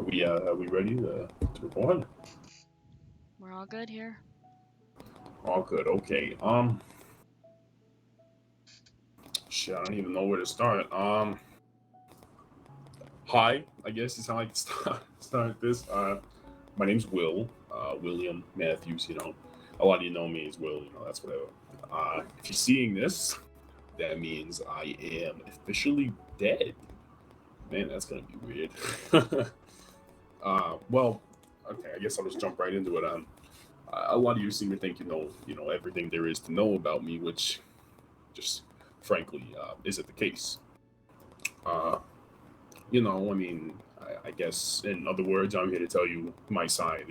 Are we ready to record? We're all good here. All good. Okay. Shit, I don't even know where to start. Hi. I guess is how I can start this. My name's Will. William Matthews. A lot of you know me as Will. That's whatever. If you're seeing this, that means I am officially dead. Man, that's gonna be weird. Well, okay. I guess I'll just jump right into it. A lot of you seem to think you know everything there is to know about me, which just frankly isn't the case. Uh, I mean, I guess in other words, I'm here to tell you my side,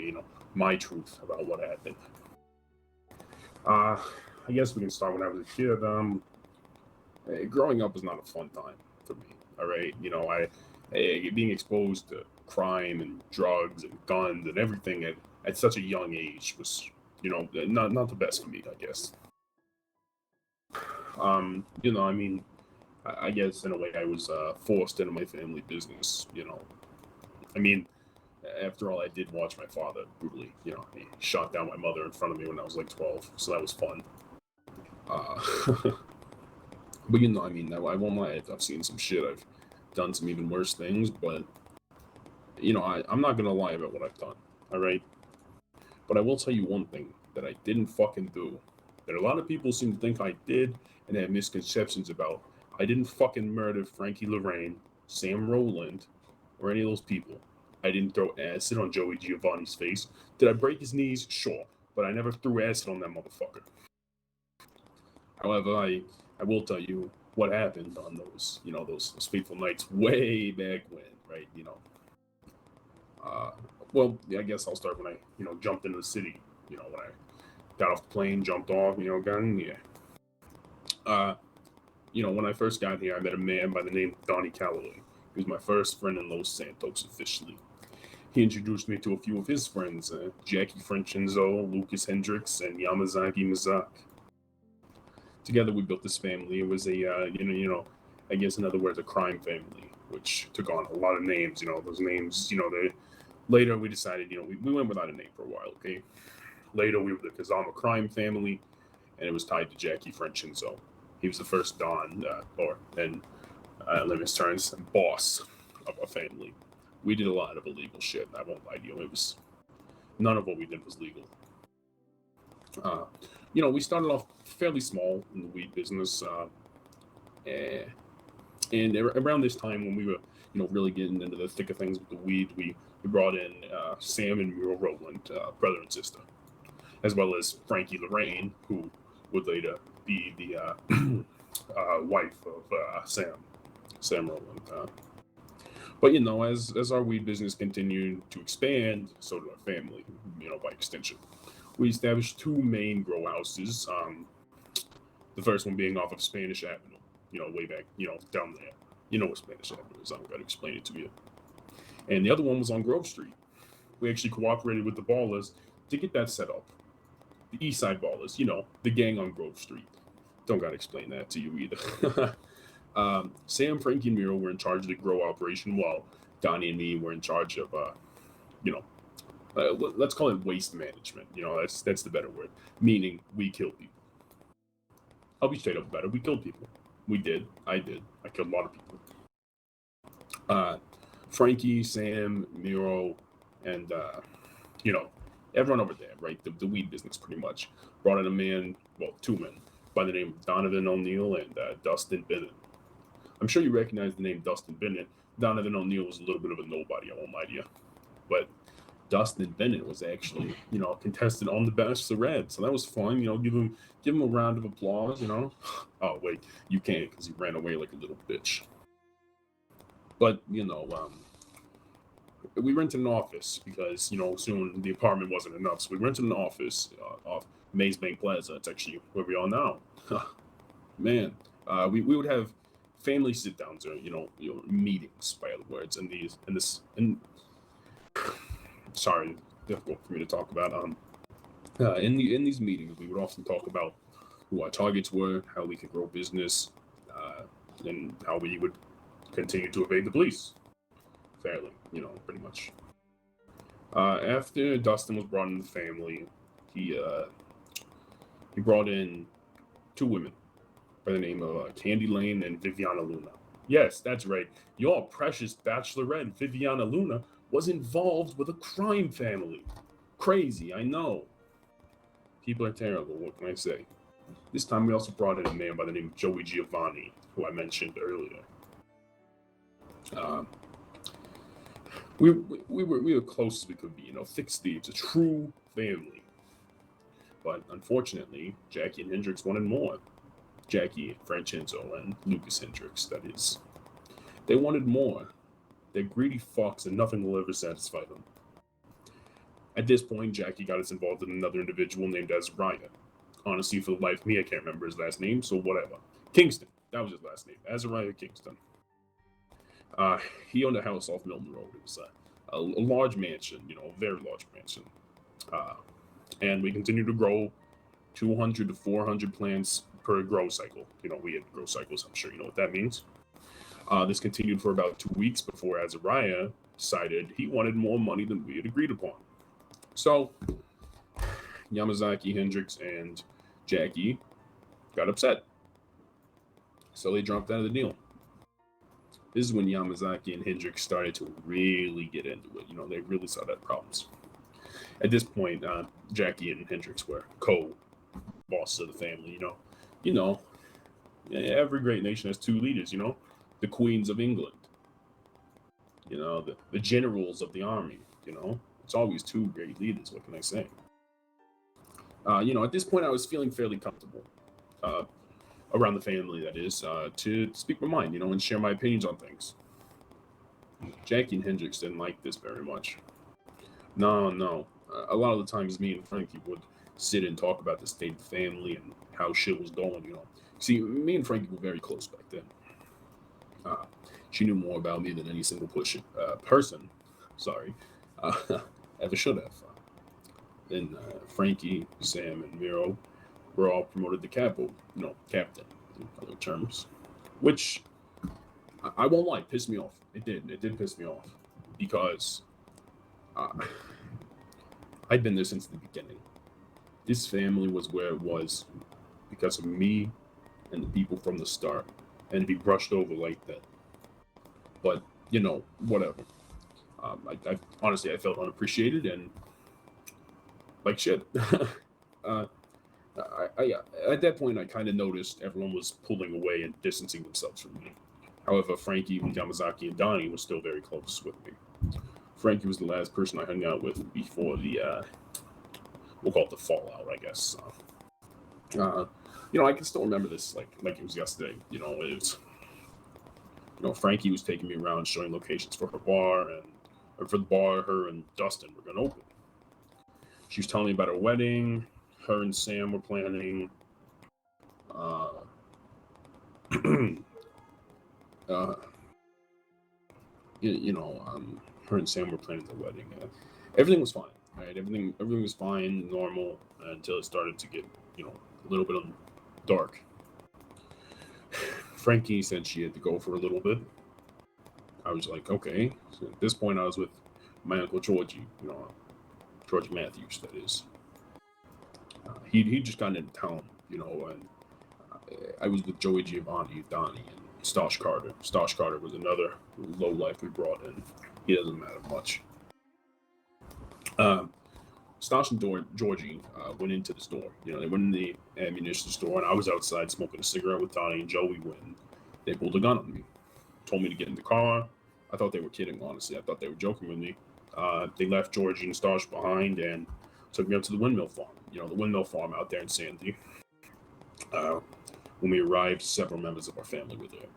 my truth about what happened. Uh, I guess we can start when I was a kid. Growing up was not a fun time for me. All right, being exposed to crime and drugs and guns and everything at such a young age was, not the best for me, I guess. I mean, I guess in a way I was forced into my family business. I mean, after all, I did watch my father brutally. He shot down my mother in front of me when I was like 12, so that was fun. Uh, but I mean, I won't lie. I've seen some shit. I've done some even worse things, but I'm not gonna lie about what I've done. All right, but I will tell you one thing that I didn't fucking do. That a lot of people seem to think I did and have misconceptions about. I didn't fucking murder Frankie Lorraine, Sam Rowland, or any of those people. I didn't throw acid on Joey Giovanni's face. Did I break his knees? Sure, but I never threw acid on that motherfucker. However, I will tell you what happened on those fateful nights way back when, right? Uh, well, yeah, I guess I'll start when I jumped into the city. When I got off the plane, jumped off, got in, yeah. Uh, when I first got here, I met a man by the name of Donnie Calloway. He was my first friend in Los Santos officially. He introduced me to a few of his friends, Jackie Franchennzzo, Lucas Hendricks, and Yamazaki Mazak. Together, we built this family. It was I guess in other words, a crime family, which took on a lot of names. Those names, later we decided, we went without a name for a while, okay? Later, we were the Kazama crime family, and it was tied to Jackie Franchennzzo. He was the first Don, and limits turns boss of a family. We did a lot of illegal shit. I won't lie to you. It was none of what we did was legal. Uh, we started off fairly small in the weed business, eh, and around this time when we were, really getting into the thick of things with the weed, we brought in Sam and Muriel Rowland, brother and sister, as well as Frankie Lorraine, who would later be the wife of Sam Rowland. But as our weed business continued to expand, so did our family. By extension, we established two main grow houses. The first one being off of Spanish Avenue. Way back, down there. You know what Spanish Avenue is. I don't gotta explain it to you. And the other one was on Grove Street. We actually cooperated with the Ballers to get that set up. The East Side Ballers, the gang on Grove Street. Don't gotta explain that to you either. Sam, Frankie, and Miro were in charge of the grow operation, while Donnie and me were in charge of, you know, let's call it waste management. That's the better word. Meaning we kill people. I'll be straight up better. We killed people. We did. I did. I killed a lot of people. Uh, Frankie, Sam, Miro, and you know, everyone over there, right? The weed business, pretty much, brought in a man, well, two men, by the name of Donovan O'Neill and Dustin Bennett. I'm sure you recognize the name Dustin Bennett. Donovan O'Neill was a little bit of a nobody, I won't lie to you. But Dustin Bennett was actually, a contestant on The Bachelorette, so that was fun. Give him a round of applause. Oh wait, you can't because he ran away like a little bitch. But we rented an office because soon the apartment wasn't enough, so we rented an office off Maze Bank Plaza. It's actually where we are now. Man, we would have family sit downs or meetings, by other words, and sorry, difficult for me to talk about. In these meetings, we would often talk about who our targets were, how we could grow business, and how we would continue to evade the police. fairly, pretty much. After Dustin was brought into the family, he brought in two women by the name of Candy Lane and Viviana Luna. Yes, that's right. Your precious bachelorette, Viviana Luna, was involved with a crime family. Crazy, I know. People are terrible, what can I say? This time we also brought in a man by the name of Joey Giovanni, who I mentioned earlier. We were close as we could be, thick as thieves, a true family. But unfortunately, Jackie and Hendrix wanted more. Jackie Franchennzzo and Lucas Hendrix, that is. They wanted more. They're greedy fucks and nothing will ever satisfy them. At this point, Jackie got us involved in another individual named Azariah. Honestly, for the life of me, I can't remember his last name, so whatever. Kingston, that was his last name. Azariah Kingston. He owned a house off Milton Road. It was a large mansion, a very large mansion. And we continued to grow 200 to 400 plants per grow cycle. We had grow cycles. I'm sure you know what that means. This continued for about 2 weeks before Azariah decided he wanted more money than we had agreed upon. So Yamazaki, Hendrix, and Jackie got upset. So they dropped out of the deal. This is when Yamazaki and Hendrix started to really get into it. They really saw that problems. At this point, Jackie and Hendrix were co-bosses of the family. Every great nation has two leaders. The queens of England. The generals of the army. It's always two great leaders. What can I say? At this point, I was feeling fairly comfortable around the family, that is, to speak my mind, and share my opinions on things. Jackie and Hendrix didn't like this very much. No. A lot of the times, me and Frankie would sit and talk about the state of the family and how shit was going. See, me and Frankie were very close back then. She knew more about me than any single person. Ever should have. Then Frankie, Sam, and Miro were all promoted to captain, in other terms, which I won't lie, pissed me off. It did piss me off because I'd been there since the beginning. This family was where it was because of me and the people from the start, and to be brushed over like that. But whatever. I honestly, I felt unappreciated and like shit. I at that point, I kind of noticed everyone was pulling away and distancing themselves from me. However, Frankie, Yamazaki, and Donnie were still very close with me. Frankie was the last person I hung out with before the, we'll call it the fallout, I guess. I can still remember this like it was yesterday. It was, Frankie was taking me around showing locations for her bar, and for the bar her and Dustin were gonna open. She was telling me about her wedding. Her and Sam were planning. Her and Sam were planning the wedding. Everything was fine, right? Everything was fine, normal, until it started to get, a little bit dark. Frankie said she had to go for a little bit. I was like, okay. So at this point, I was with my uncle Georgie, Georgie Matthews, that is. He just got into town, and I was with Joey Giovanni, Donnie, and Stosh Carter. Stosh Carter was another low life we brought in. He doesn't matter much. Stosh and Georgie went into the store. They went in the ammunition store, and I was outside smoking a cigarette with Donnie and Joey when they pulled a gun on me. Told me to get in the car. I thought they were kidding, honestly. I thought they were joking with me. They left Georgie and Stosh behind and took me up to the windmill farm. The windmill farm out there in Sandy. When we arrived, several members of our family were there.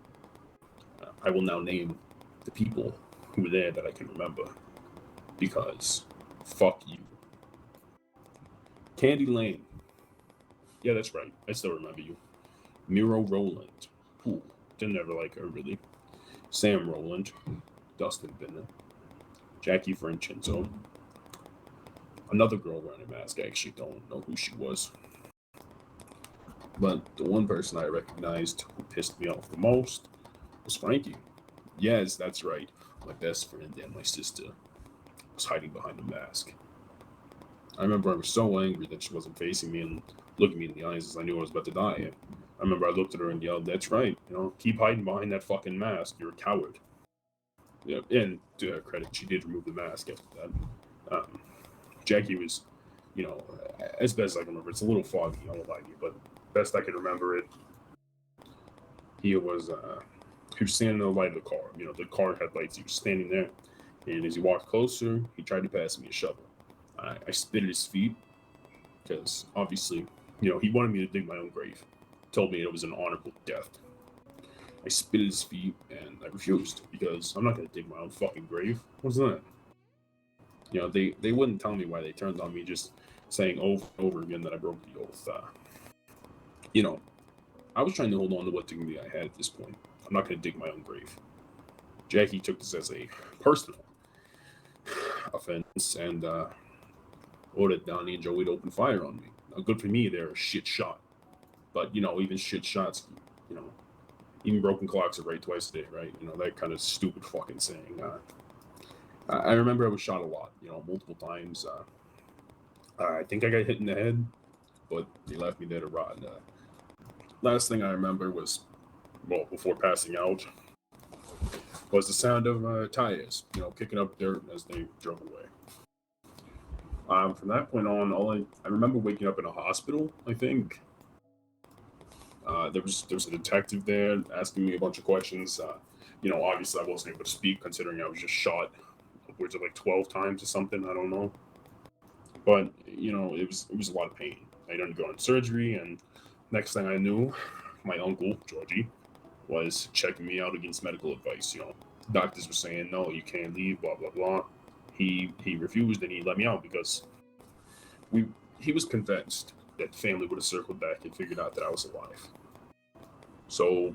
I will now name the people who were there that I can remember, because fuck you. Candy Lane. Yeah, that's right. I still remember you. Miro Rowland. Ooh, didn't ever like her, really. Sam Rowland. Dustin Bennett. Jackie Franchennzzo. Another girl wearing a mask. I actually don't know who she was. But the one person I recognized who pissed me off the most was Frankie. Yes, that's right. my best friend and my sister was hiding behind a mask. I remember I was so angry that she wasn't facing me and looking me in the eyes as I knew I was about to die. I remember I looked at her and yelled, "That's right, keep hiding behind that fucking mask. You're a coward." Yeah, and to her credit, she did remove the mask after that. Jackie was, as best I can remember, it's a little foggy, I won't lie to you, but best I could remember it, he was standing in the light of the car. The car headlights. He was standing there, and as he walked closer, he tried to pass me a shovel. I spit at his feet because obviously, he wanted me to dig my own grave. Told me it was an honorable death. I spit at his feet and I refused because I'm not going to dig my own fucking grave. What's that? They wouldn't tell me why they turned on me, just saying over and over again that I broke the oath. I was trying to hold on to what dignity I had at this point. I'm not going to dig my own grave. Jackie took this as a personal offense and ordered Donnie and Joey to open fire on me. Now, good for me, they're a shit shot. But, even shit shots, even broken clocks are right twice a day, right? That kind of stupid fucking saying. I remember I was shot a lot, multiple times. I think I got hit in the head, but they left me there to rot. Last thing I remember was, before passing out, was the sound of tires, kicking up dirt as they drove away. From that point on, I remember waking up in a hospital, I think. There was a detective there asking me a bunch of questions. Obviously I wasn't able to speak considering I was just shot upwards of like 12 times or something. I don't know. But, it was a lot of pain. I had to go in surgery, and next thing I knew, my uncle, Georgie, was checking me out against medical advice. Doctors were saying, no, you can't leave, blah, blah, blah. He refused and he let me out because he was convinced that family would have circled back and figured out that I was alive. So,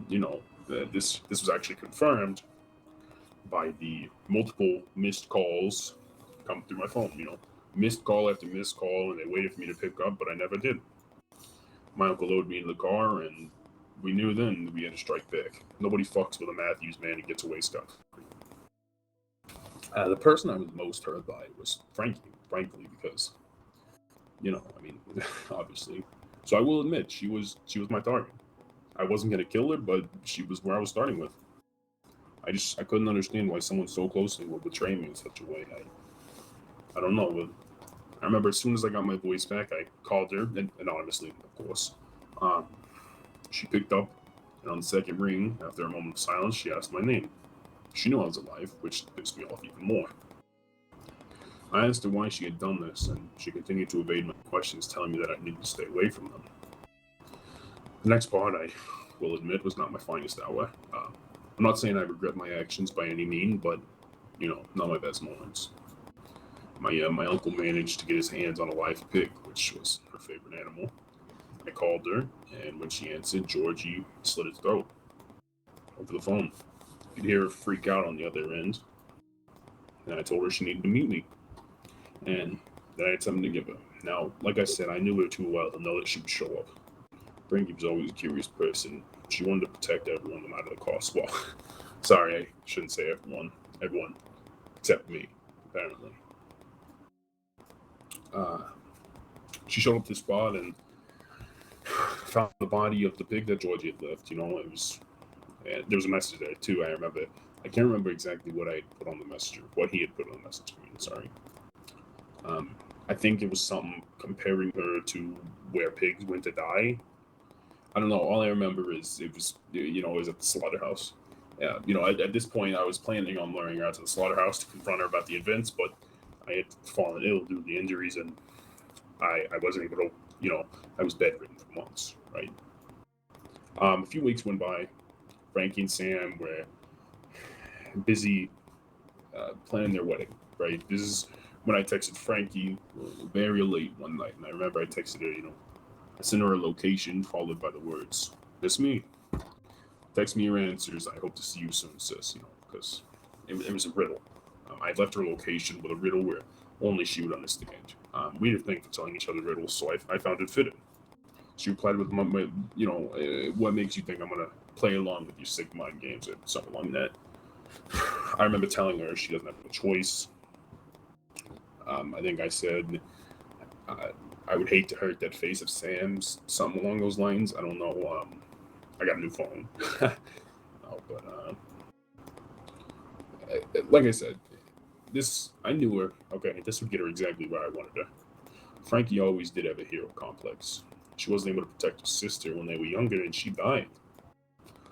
this was actually confirmed by the multiple missed calls come through my phone, missed call after missed call, and they waited for me to pick up, but I never did. My uncle loaded me in the car, and we knew then that we had to strike back. Nobody fucks with a Matthews man and gets away scot-free. The person I was most hurt by was Frankie, frankly, because, obviously. So I will admit, she was my target. I wasn't going to kill her, but she was where I was starting with. I couldn't understand why someone so closely would betray me in such a way. I don't know. But I remember as soon as I got my voice back, I called her, and anonymously, of course. She picked up, and on the second ring, after a moment of silence, she asked my name. She knew I was alive, which pissed me off even more. I asked her why she had done this, and she continued to evade my questions, telling me that I needed to stay away from them. The next part, I will admit, was not my finest hour. I'm not saying I regret my actions by any means, but, not my best moments. My uncle managed to get his hands on a live pig, which was her favorite animal. I called her, and when she answered, Georgie slit his throat over the phone. You could hear her freak out on the other end, and I told her she needed to meet me, and that I had something to give her. Now, like I said, I knew her too well to know that she would show up. Frankie was always a curious person. She wanted to protect everyone no matter the cost. Well, sorry, I shouldn't say everyone. Everyone except me, apparently. She showed up to the spot and found the body of the pig that Georgie had left. It was. And there was a message there too. I remember. I can't remember exactly what I had put on the message, or what he had put on the message. Sorry. I think it was something comparing her to where pigs went to die. I don't know. All I remember is it was at the slaughterhouse. Yeah, at this point, I was planning on luring her out to the slaughterhouse to confront her about the events, but I had fallen ill due to the injuries, and I wasn't able to, I was bedridden for months, right? A few weeks went by. Frankie and Sam were busy planning their wedding, right? This is when I texted Frankie very late one night, and I remember I texted her, I sent her a location followed by the words, "It's me. Text me your answers. I hope to see you soon, sis," because it was a riddle. I left her location with a riddle where only she would understand. We had a thing for telling each other riddles, so I found it fitting. She replied with, what makes you think I'm going to play along with your sick mind games or something like that. I remember telling her she doesn't have a choice. I think I said I would hate to hurt that face of Sam's, something along those lines. I don't know. I got a new phone. But like I said, I knew her. Okay, this would get her exactly where I wanted her. Frankie always did have a hero complex. She wasn't able to protect her sister when they were younger, and she died.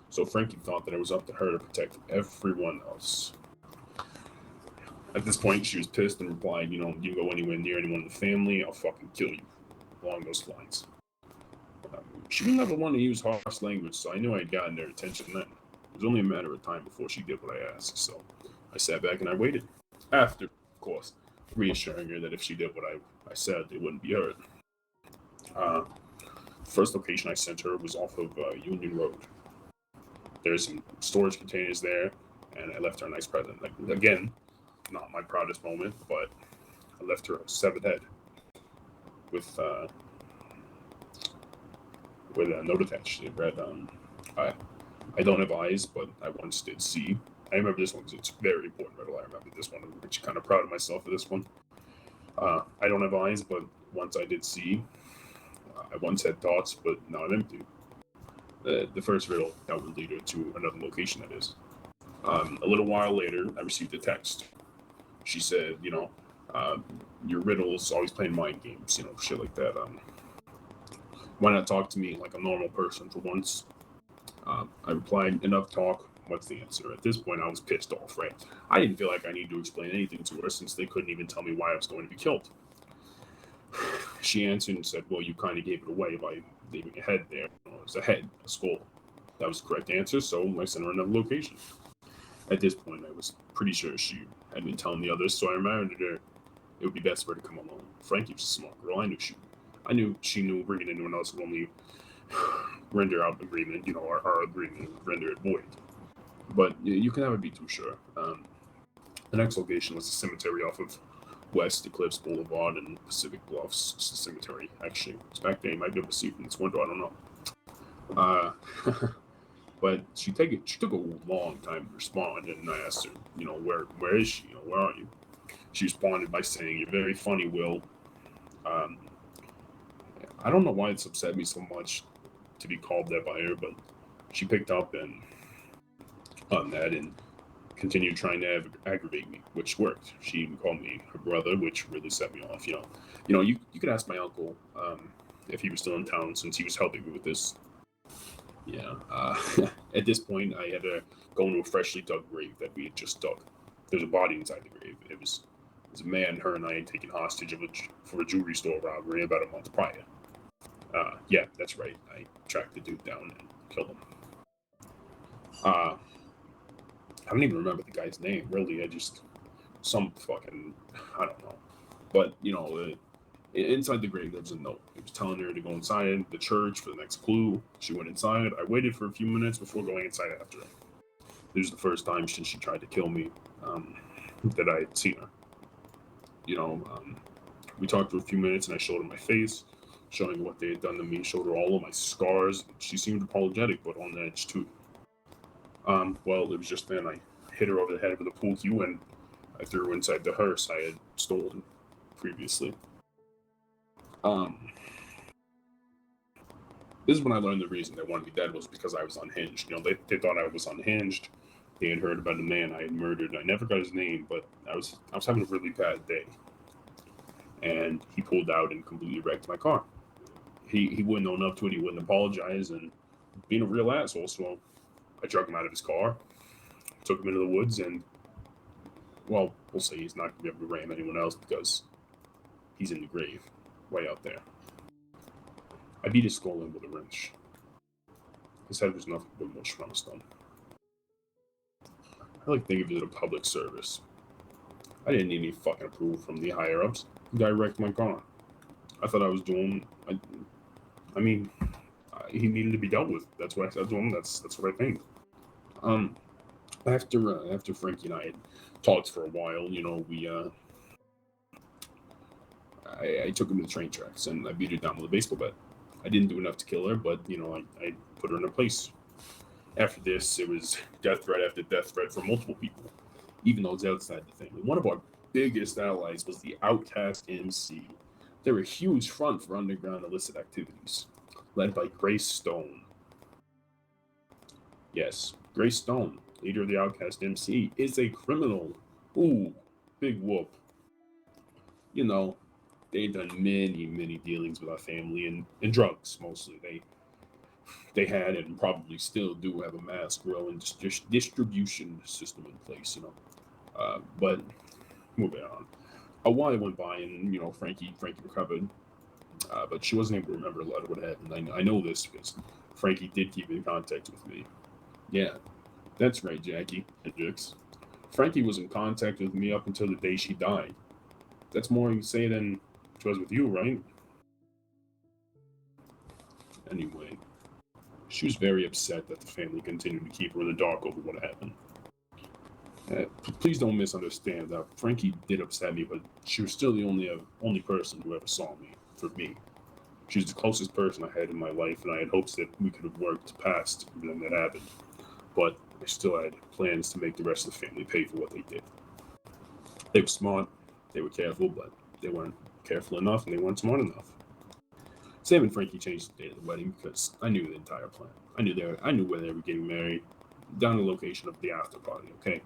So Frankie thought that it was up to her to protect everyone else. At this point, she was pissed and replied, you go anywhere near anyone in the family, I'll fucking kill you. Along those lines. She never wanted to use harsh language, so I knew I had gotten their attention then. It was only a matter of time before she did what I asked, so I sat back and I waited. After, of course, reassuring her that if she did what I said, it wouldn't be hurt. First location I sent her was off of Union Road. There's some storage containers there, and I left her a nice present. Like, again, not my proudest moment, but I left her a severed head with a note attached. It read, I don't have eyes, but I once did see. I remember this one because it's very important riddle. I remember this one. I'm actually kind of proud of myself for this one. I don't have eyes, but once I did see. I once had thoughts, but now I'm empty. The first riddle that would lead her to another location, that is. A little while later, I received a text. She said, your riddles always playing mind games, shit like that. Why not talk to me like a normal person for once? I replied, enough talk. What's the answer? At this point, I was pissed off, right? I didn't feel like I needed to explain anything to her since they couldn't even tell me why I was going to be killed. She answered and said, well, you kind of gave it away by leaving a head there. It was a head, a skull. That was the correct answer, so I sent her another location. At this point, I was pretty sure she had been telling the others, so I reminded her it would be best for her to come along. Frankie was a smart girl. I knew she knew bringing anyone else would only render out agreement, our agreement would render it void. But you can never be too sure. The next location was the cemetery off of West Eclipse Boulevard and Pacific Bluffs. It's the cemetery, actually. It's back there. You might be able to see it from this window. I don't know. But she took a long time to respond, and I asked her, where is she? Where are you? She responded by saying, you're very funny, Will. I don't know why it's upset me so much to be called that by her, but she picked up on that and continued trying to aggravate me, which worked. She even called me her brother, which really set me off. You could ask my uncle if he was still in town, since he was helping me with this. At this point, I had to go into a freshly dug grave that we had just dug. There's a body inside the grave. It was a man her and I had taken hostage for a jewelry store robbery about a month prior. Yeah, that's right. I tracked the dude down and killed him. I don't even remember the guy's name, really. I don't know. But, inside the grave, there was a note. It was telling her to go inside the church for the next clue. She went inside. I waited for a few minutes before going inside after her. This was the first time since she tried to kill me that I had seen her. We talked for a few minutes, and I showed her my face, showing her what they had done to me, showed her all of my scars. She seemed apologetic, but on edge, too. Well, it was just then I hit her over the head with a pool cue, and I threw her inside the hearse I had stolen previously. This is when I learned the reason they wanted me dead was because I was unhinged. They thought I was unhinged. They had heard about a man I had murdered. I never got his name, but I was having a really bad day. And he pulled out and completely wrecked my car. He wouldn't own up to it. He wouldn't apologize, and being a real asshole. So I drug him out of his car, took him into the woods, and, well, we'll say he's not going to be able to ram anyone else because he's in the grave, way out there. I beat his skull in with a wrench. His head was nothing but mush from a stone. I like to think of it as a public service. I didn't need any fucking approval from the higher-ups. The guy wrecked my car. I thought I was doing... he needed to be dealt with. That's what I said to him. That's what I think. After Frankie and I had talked for a while, I took him to the train tracks and I beat her down with a baseball bat. I didn't do enough to kill her, but I put her in her place. After this, it was death threat after death threat from multiple people, even those outside the family. One of our biggest allies was the Outcast MC. They were a huge front for underground illicit activities, led by Grace Stone. Yes, Grace Stone, leader of the Outcast MC, is a criminal. Ooh, big whoop. You know, they've done many dealings with our family and drugs mostly. They had and probably still do have a mass growing distribution system in place, but moving on. A while went by, and Frankie recovered, but she wasn't able to remember a lot of what happened. I know this because Frankie did keep in contact with me. Yeah, that's right, Jackie Hendricks. Frankie was in contact with me up until the day she died. That's more you say than she was with you, right? Anyway, she was very upset that the family continued to keep her in the dark over what happened. Please don't misunderstand. Frankie did upset me, but she was still the only person who ever saw me for me. She was the closest person I had in my life, and I had hopes that we could have worked past everything that happened. But I still had plans to make the rest of the family pay for what they did. They were smart, they were careful, but they weren't careful enough, and they weren't smart enough. Sam and Frankie changed the date of the wedding because I knew the entire plan. I knew where they were getting married, down the location of the after party. Okay,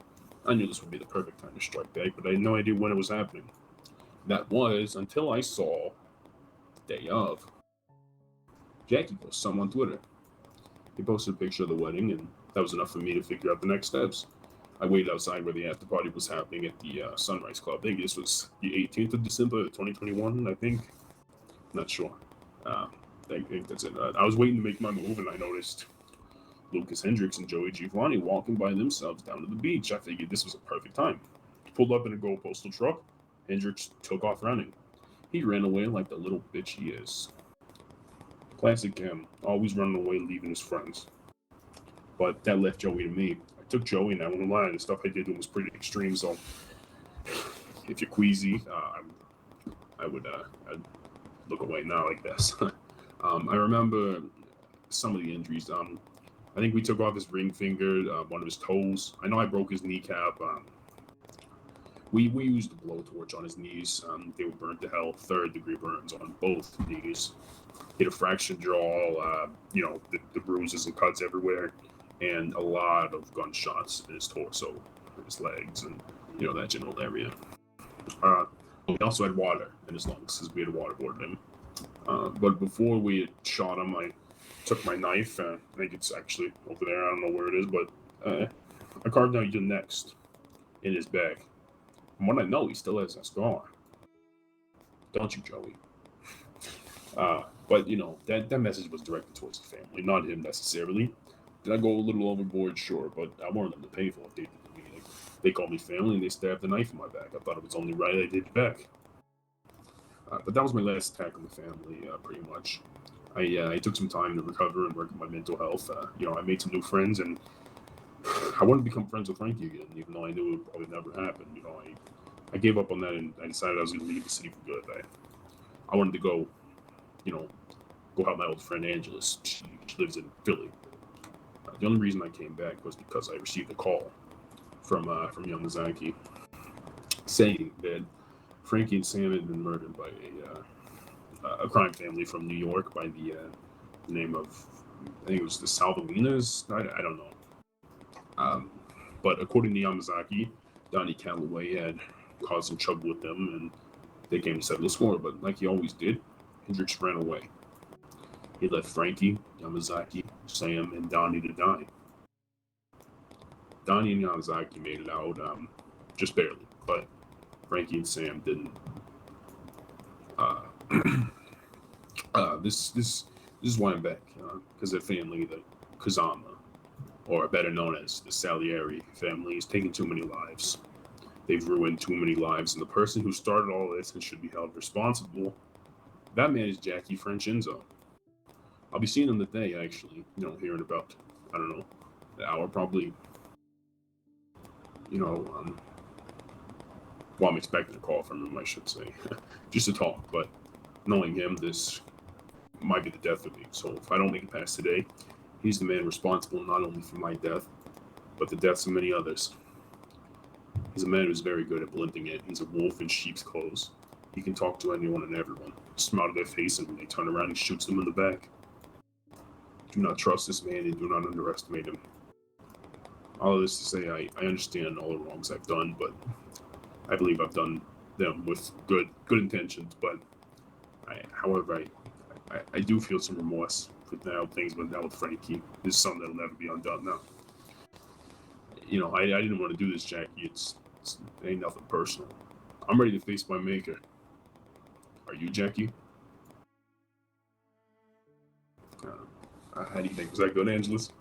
I knew this would be the perfect time to strike back, but I had no idea when it was happening. That was until I saw the day of. Jackie posted something on Twitter. He posted a picture of the wedding, and that was enough for me to figure out the next steps. I waited outside where the after party was happening at the Sunrise Club. I think this was the 18th of December, 2021. I think. Not sure. I think that's it. I was waiting to make my move, and I noticed Lucas Hendricks and Joey Giovanni walking by themselves down to the beach. I figured this was a perfect time. Pulled up in a gold postal truck. Hendricks took off running. He ran away like the little bitch he is. Classic him, always running away, leaving his friends. But that left Joey to me. I took Joey, and I won't lie, the stuff I did to him was pretty extreme. So if you're queasy, I'd look away now like this. I remember some of the injuries. I think we took off his ring finger, one of his toes. I know I broke his kneecap. We used a blowtorch on his knees. They were burnt to hell, 3rd-degree burns on both knees. He had a fractured jaw, the bruises and cuts everywhere, and a lot of gunshots in his torso, his legs, and, that general area. He also had water in his lungs because we had waterboarded him. But before we had shot him, I took my knife. I think it's actually over there. I don't know where it is, but I carved out your next in his back. From what I know, he still has that scar. Don't you, Joey? But that message was directed towards the family, not him necessarily. Did I go a little overboard? Sure, but I wanted them to pay for what they did to me. They called me family, and they stabbed the knife in my back. I thought it was only right I did it back. But that was my last attack on the family, pretty much. I took some time to recover and work on my mental health. I made some new friends, and I wanted to become friends with Frankie again, even though I knew it would probably never happen. I gave up on that, and I decided I was going to leave the city for good. I wanted to go help my old friend Angeles. She lives in Philly. The only reason I came back was because I received a call from Yamazaki saying that Frankie and Sam had been murdered by a crime family from New York by the name of, I think it was the Salvalinas. I don't know. But according to Yamazaki, Donnie Calloway had caused some trouble with them, and they came to settle the score. But like he always did, Hendricks ran away. He left Frankie, Yamazaki, Sam, and Donnie to die. Donnie and Yamazaki made it out, just barely, but Frankie and Sam didn't. This is why I'm back, because their family, the Kazama, or better known as the Salieri family, has taken too many lives. They've ruined too many lives, and the person who started all this and should be held responsible, that man is Jackie Franchennzzo. I'll be seeing him today, actually, hearing about, I don't know, an hour probably. I'm expecting a call from him, I should say, just to talk, but knowing him, this might be the death of me. So if I don't make it past today, He's the man responsible not only for my death, but the deaths of many others. He's a man who's very good at blending in. He's a wolf in sheep's clothes. He can talk to anyone and everyone, smile to their face, and when they turn around, he shoots them in the back. Do not trust this man and do not underestimate him. All of this to say, I understand all the wrongs I've done, but I believe I've done them with good intentions. But however, I do feel some remorse for how things went down with Frankie. This is something that'll never be undone now. I didn't want to do this, Jackie. It ain't nothing personal. I'm ready to face my maker. Are you, Jackie? How do you think? Was that good, Angeles?